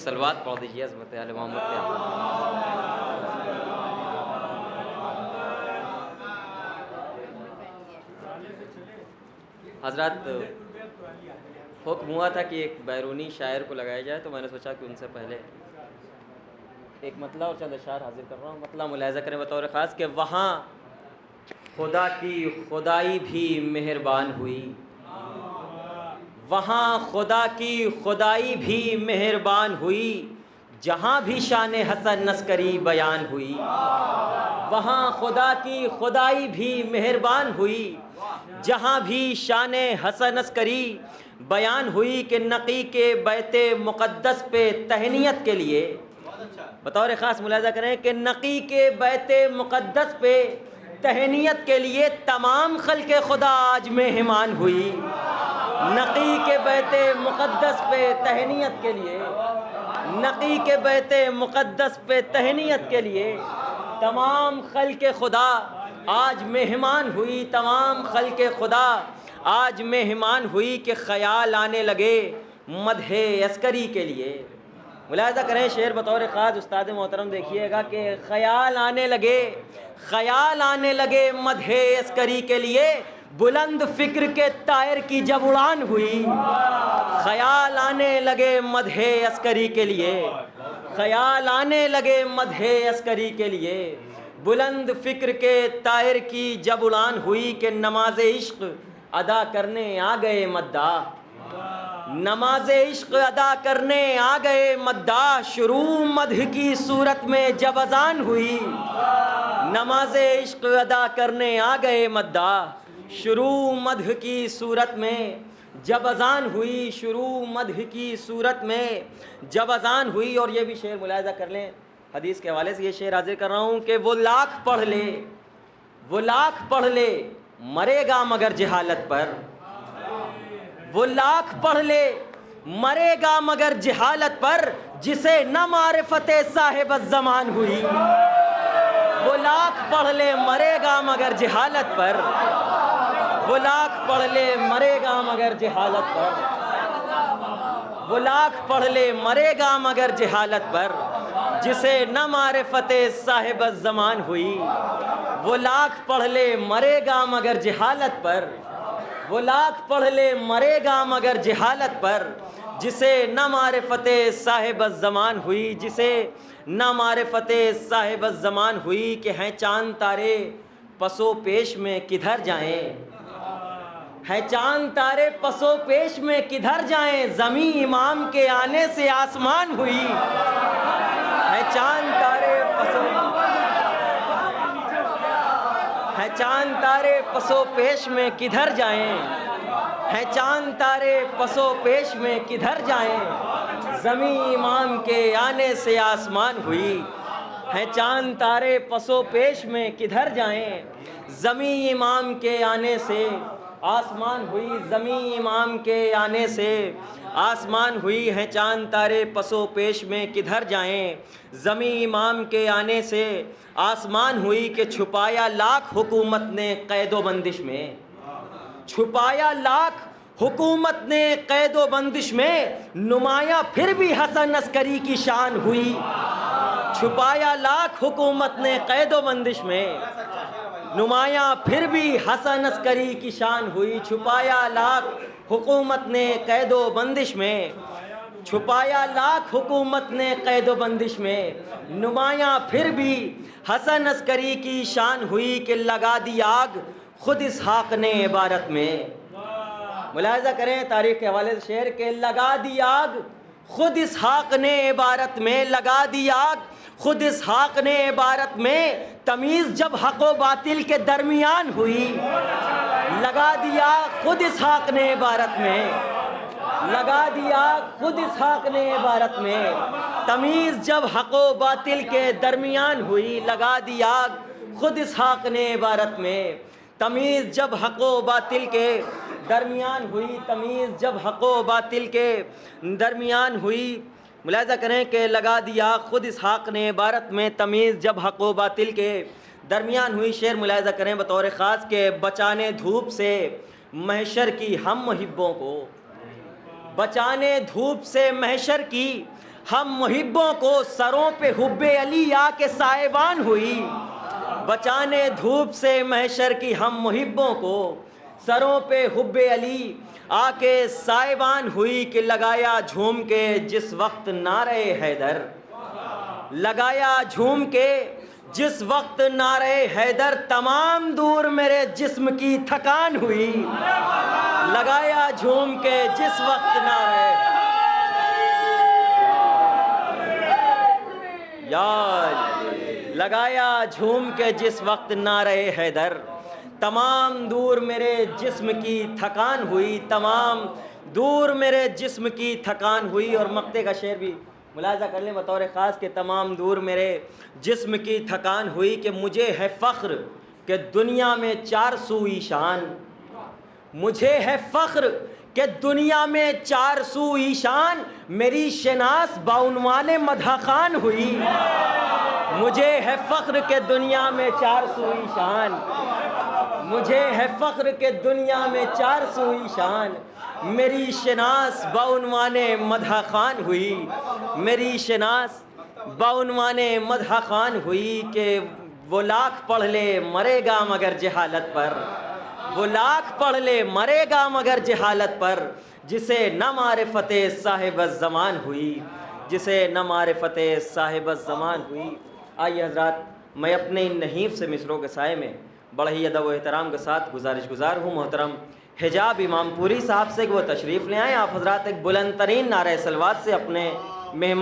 सलवात पढ़ दीजिए अज़मत आले मोहम्मद पे। हज़रत हुक्म हुआ था कि एक बैरूनी शायर को लगाया जाए, तो मैंने सोचा कि उनसे पहले एक मतला और चंद अशार हाजिर कर रहा हूँ। मतला मुलाहिज़ा करें बतौर ख़ास कि वहाँ खुदा की खुदाई भी मेहरबान हुई, वहाँ खुदा की खुदाई भी मेहरबान हुई, जहाँ भी शान हसन नस्करी बयान हुई। वहाँ खुदा की खुदाई भी मेहरबान हुई, जहाँ भी शान हसन नस्करी बयान हुई कि नक़ी के बैते मुक़द्दस पे तहनीत के लिए, बतौर ख़ास मुलाहिज़ा करें कि नक़ी के बैते मुक़द्दस पे तहनीत के लिए तमाम खल्क़े खुदा आज मेहमान हुई। नक़ी के बैते मुक़द्दस पे तहनीत के लिए, नक़ी के बैते मुक़द्दस पे तहनीत के लिए तमाम खल्क़े खुदा आज मेहमान हुई। तमाम खल्क़े खुदा आज मेहमान हुई कि ख़याल आने लगे मदहे अस्करी के लिए। मुलाहिज़ा करें शेर बतौर ख़ास उस्ताद मोहतरम देखिएगा कि ख़याल आने लगे मदहे अस्करी के लिए, बुलंद फ़िक्र के तायर की जब उड़ान हुई। ख़याल आने लगे मदहे अस्करी के लिए, ख़याल आने लगे मदहे अस्करी के लिए, बुलंद फ़िक्र के तायर की जब उड़ान हुई कि नमाज़ इश्क़ अदा करने आ गए मद्दा, नमाज़ इश्क़ अदा करने आ गए मद्दा, शुरू मदह की सूरत में जब अज़ान हुई। नमाज़ इश्क़ अदा करने आ गए मद्दा, शुरू मदह की सूरत में जब अज़ान हुई, शुरू मदह की सूरत में जब अज़ान हुई। और ये भी शेर मुलाहिज़ा कर लें, हदीस के हवाले से ये शेर हाजिर कर रहा हूँ कि वो लाख पढ़ ले मरेगा मगर जहालत पर, वो लाख पढ़ ले मरेगा मगर जहालत पर, जिसे न मारिफते साहिब ज़मान हुई। वो लाख पढ़ ले मरेगा मगर जहालत पर, वो लाख पढ़ ले मरेगा मगर जहालत पर, वो लाख पढ़ ले मरेगा मगर जहालत पर, जिसे न मारिफते साहिब ज़मान हुई। वो लाख पढ़ ले मरेगा मगर जहालत पर, वो लाख पढ़ ले मरेगा मगर जहालत पर, जिसे न मारिफते साहिब ज़मान हुई, जिसे न मारिफते साहिब ज़मान हुई। कि हैं चांद तारे पसो पेश में किधर जाएं, हैं चांद तारे पसो पेश में किधर जाएं, ज़मीं इमाम के आने से आसमान हुई। हैं चांद तारे पसो, हैं चांद तारे पसो पेश में किधर जाएं, हैं चांद तारे पसो पेश में किधर जाएं, ज़मीं इमाम के आने से आसमान हुई। हैं चांद तारे पसो पेश में किधर जाएं, ज़मीं इमाम के आने से आसमान हुई, ज़मीं इमाम के आने से आसमान हुई। हैं चांद तारे पसो पेश में किधर जाएं, ज़मीं इमाम के आने से आसमान हुई। कि छुपाया लाख हुकूमत ने क़ैदो बंदिश में, छुपाया लाख हुकूमत ने क़ैदो बंदिश में, नुमाया फिर भी हसन अस्करी की शान हुई। छुपाया लाख हुकूमत ने क़ैदो बंदिश में, नुमाया फिर भी हसन अस्करी की शान हुई। छुपाया लाख हुकूमत ने क़ैदो बंदिश में, छुपाया लाख हुकूमत ने क़ैदो बंदिश में, नुमाया फिर भी हसन अस्करी की शान हुई। कि लगा दी आग खुद इसहाक़ ने इबारत में। मुलाहिज़ा करें तारीख़ के हवाले से शेर के, लगा दी आग खुद इसहाक़ ने इबारत में, लगा दी आग खुद इसहाक़ ने इबारत में, तमीज़ जब हक़ व बातिल के दरमियान हुई। लगा दिया खुद इसहाक़ ने इबारत में, लगा दिया खुद इसहाक़ ने इबारत में, तमीज़ जब हक़ व बातिल के दरमियान हुई। लगा दिया खुद इसहाक़ ने इबारत में, तमीज़ जब हक़ व बातिल के दरमियान हुई, तमीज़ जब हक़ व बातिल के दरमियान हुई। मुलाहिज़ा करें कि लगा दिया खुद इसहाक़ ने इबारत में, तमीज़ जब हक़ व बातिल के दरमियान हुई। शेर मुलाहिज़ा करें बतौर ख़ास के, बचाने धूप से महशर की हम मुहिब्बों को, बचाने धूप से महशर की ہم محبوں کو سروں پہ حب علی آ کے سائبان ہوئی، بچانے دھوپ سے محشر کی ہم محبوں کو سروں پہ حب علی آ کے سائبان ہوئی، کہ لگایا جھوم کے جس وقت نعرہ حیدر، لگایا جھوم کے جس وقت نعرہ حیدر، تمام دور میرے جسم کی تھکان ہوئی، لگایا جھوم کے جس وقت نعرہ لگایا جھوم کے جس وقت نعرہ حیدر، تمام دور میرے جسم کی تھکان ہوئی، تمام دور میرے جسم کی تھکان ہوئی۔ اور مقطع کا شعر بھی ملاحظہ کر لیں بطور خاص کہ تمام دور میرے جسم کی تھکان ہوئی، کہ مجھے ہے فخر کہ دنیا میں 400 ایشان، مجھے ہے فخر کہ دنیا میں 400 ایشان، میری شناس بعنوان مدح خان ہوئی، مجھے ہے فخر کہ دنیا میں 400 ایشان، مجھے ہے فخر کہ دنیا میں 400 ایشان، میری شناس بعنوان مدح خان ہوئی، میری شناس بعنوان مدح خان ہوئی، کہ وہ لاکھ پڑھ لے مرے گا مگر جہالت پر، وہ لاکھ پڑھ لے مرے گا مگر جہالت پر، جسے نہ معرفت صاحب الزمان ہوئی، جسے نہ معرفت صاحب الزمان ہوئی۔ آئیے حضرات، میں اپنے ان نحیف سے مصروں کے سائے میں بڑا ہی ادب و احترام کے ساتھ گزارش گزار ہوں محترم حجاب امام پوری صاحب سے کہ وہ تشریف لے آئیں۔ آپ حضرات ایک بلند ترین نعرہ صلوات سے اپنے مہمان